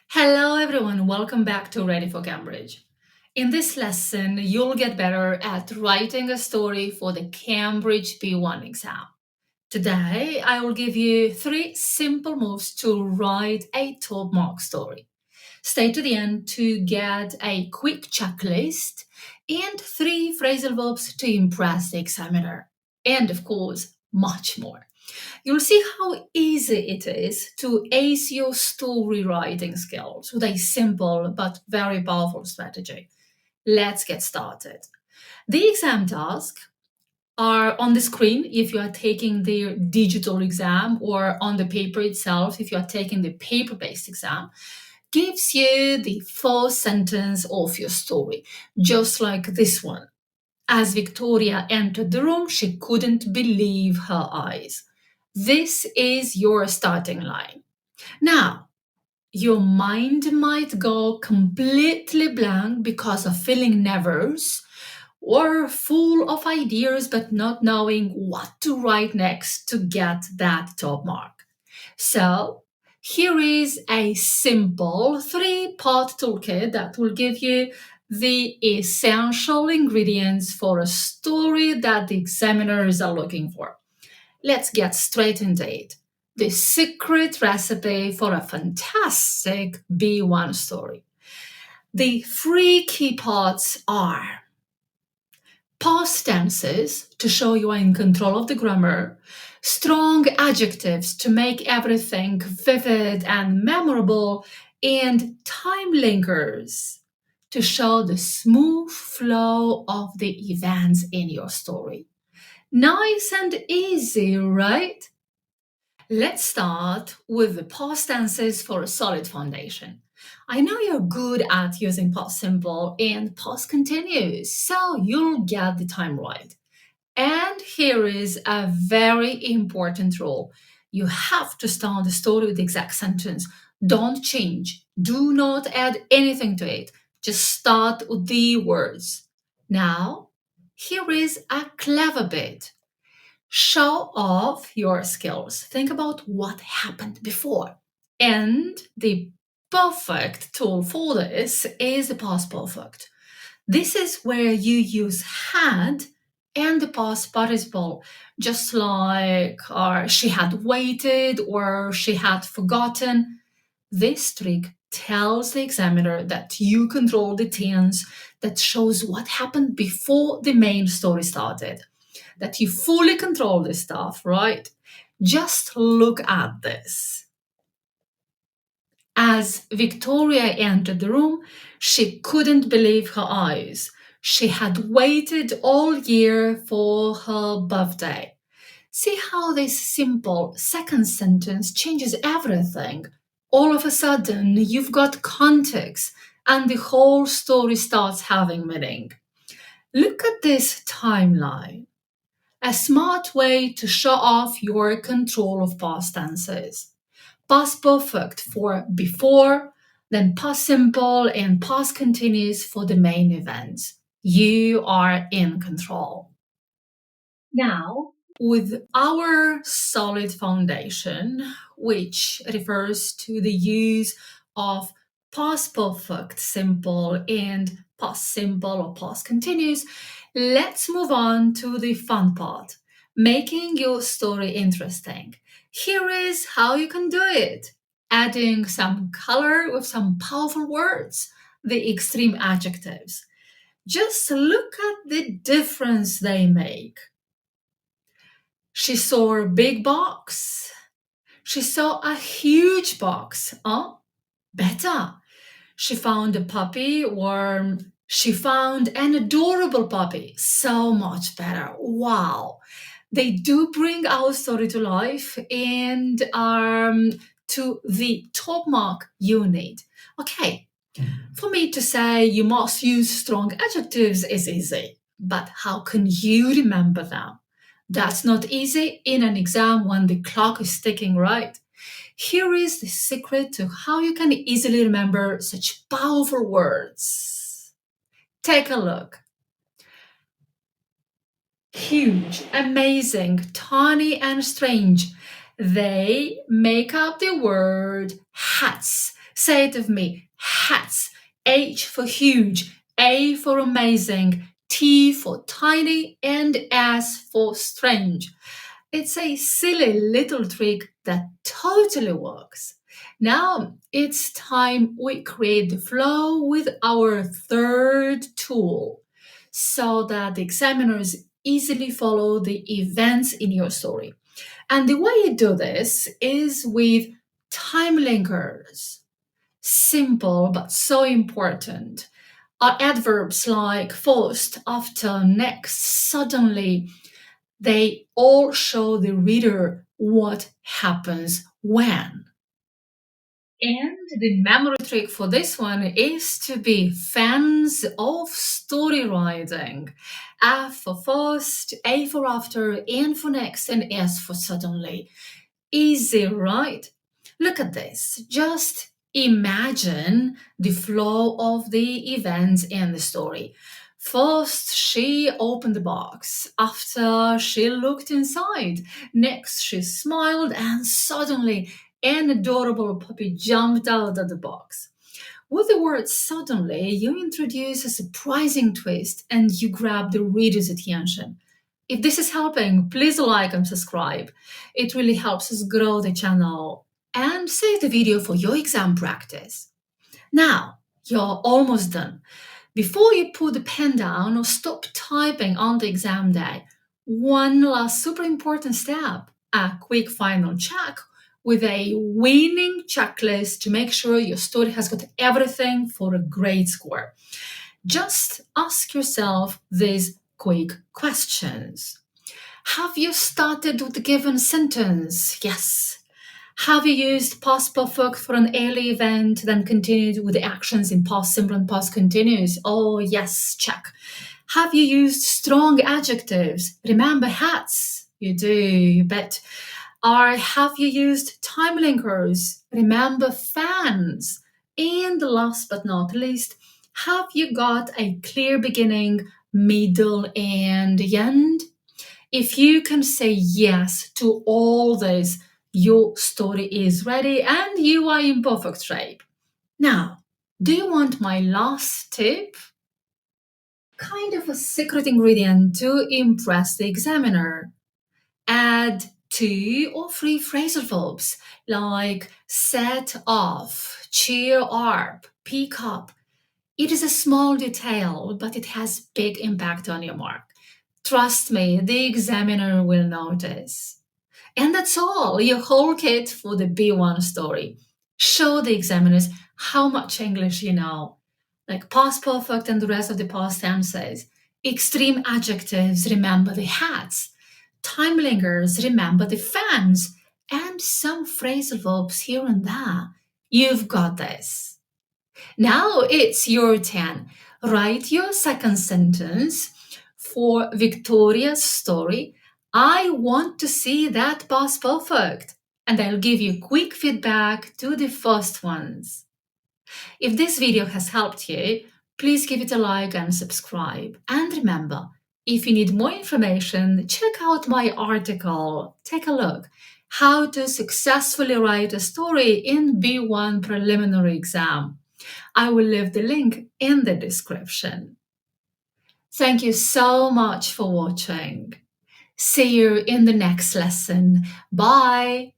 Hello everyone, welcome back to Ready for Cambridge. In this lesson, you'll get better at writing a story for the Cambridge B1 exam. Today, I will give you 3 simple moves to write a top mark story. Stay to the end to get a quick checklist and 3 phrasal verbs to impress the examiner. And of course, much more. You'll see how easy it is to ace your story writing skills with a simple but very powerful strategy. Let's get started. The exam tasks are on the screen if you are taking the digital exam, or on the paper itself if you are taking the paper-based exam. Gives you the first sentence of your story, just like this one. As Victoria entered the room, she couldn't believe her eyes. This is your starting line. Now, your mind might go completely blank because of feeling nervous or full of ideas but not knowing what to write next to get that top mark. So, here is a simple 3-part toolkit that will give you the essential ingredients for a story that the examiners are looking for. Let's get straight into it. The secret recipe for a fantastic B1 story. The 3 key parts are past tenses to show you are in control of the grammar, strong adjectives to make everything vivid and memorable, and time linkers to show the smooth flow of the events in your story. Nice and easy, right? Let's start with the past tenses for a solid foundation. I know you're good at using past simple and past continuous, so you'll get the time right. And here is a very important rule. You have to start the story with the exact sentence. Don't change. Do not add anything to it. Just start with the words. Now, here is a clever bit. Show off your skills. Think about what happened before. And the perfect tool for this is the past perfect. This is where you use had and the past participle, just like she had waited or she had forgotten. This trick tells the examiner that you control the tense, that shows what happened before the main story started, that you fully control this stuff, right? Just look at this. As Victoria entered the room, she couldn't believe her eyes. She had waited all year for her birthday. See how this simple second sentence changes everything. All of a sudden, you've got context and the whole story starts having meaning. Look at this timeline. A smart way to show off your control of past tenses. Past perfect for before, then past simple and past continuous for the main events. You are in control. Now, with our solid foundation, which refers to the use of past perfect simple and past simple or past continuous, let's move on to the fun part, making your story interesting. Here is how you can do it. Adding some color with some powerful words, the extreme adjectives. Just look at the difference they make. She saw a big box. She saw a huge box. Oh, better. She found a puppy, or she found an adorable puppy. So much better. Wow. They do bring our story to life and to the top mark you need. Okay, for me to say you must use strong adjectives is easy, but how can you remember them? That's not easy in an exam when the clock is ticking, right? Here is the secret to how you can easily remember such powerful words. Take a look. Huge, amazing, tiny, and strange. They make up the word hats. Say it with me. Hats. H for huge, A for amazing, T for tiny, and S for strange. It's a silly little trick that totally works. Now it's time we create the flow with our third tool so that the examiners easily follow the events in your story. And the way you do this is with time linkers. Simple but so important. Are adverbs like first, after, next, suddenly. They all show the reader what happens when. And the memory trick for this one is to be fans of story writing. F for first, A for after, N for next, and S for suddenly. Easy, right? Look at this. Just imagine the flow of the events in the story. First, she opened the box. After, she looked inside. Next, she smiled, and suddenly, an adorable puppy jumped out of the box. With the word suddenly, you introduce a surprising twist and you grab the reader's attention. If this is helping, please like and subscribe. It really helps us grow the channel. And save the video for your exam practice. Now, you're almost done. Before you put the pen down or stop typing on the exam day, one last super important step, a quick final check with a winning checklist to make sure your story has got everything for a great score. Just ask yourself these quick questions. Have you started with the given sentence? Yes. Have you used past perfect for an early event, then continued with the actions in past simple and past continuous? Oh, yes, check. Have you used strong adjectives? Remember hats? You do, you bet. Or have you used time linkers? Remember fans? And last but not least, have you got a clear beginning, middle, and end? If you can say yes to all this, your story is ready and you are in perfect shape. Now, do you want my last tip? Kind of a secret ingredient to impress the examiner. Add 2 or 3 phrasal verbs like set off, cheer up, pick up. It is a small detail, but it has big impact on your mark. Trust me, the examiner will notice. And that's all, your whole kit for the B1 story. Show the examiners how much English you know, like past perfect and the rest of the past tenses. Extreme adjectives, remember the hats. Time lingers, remember the fans. And some phrasal verbs here and there. You've got this. Now it's your turn. Write your second sentence for Victoria's story. I want to see that past perfect. And I'll give you quick feedback to the first ones. If this video has helped you, please give it a like and subscribe. And remember, if you need more information, check out my article. Take a look. How to successfully write a story in B1 preliminary exam. I will leave the link in the description. Thank you so much for watching. See you in the next lesson. Bye!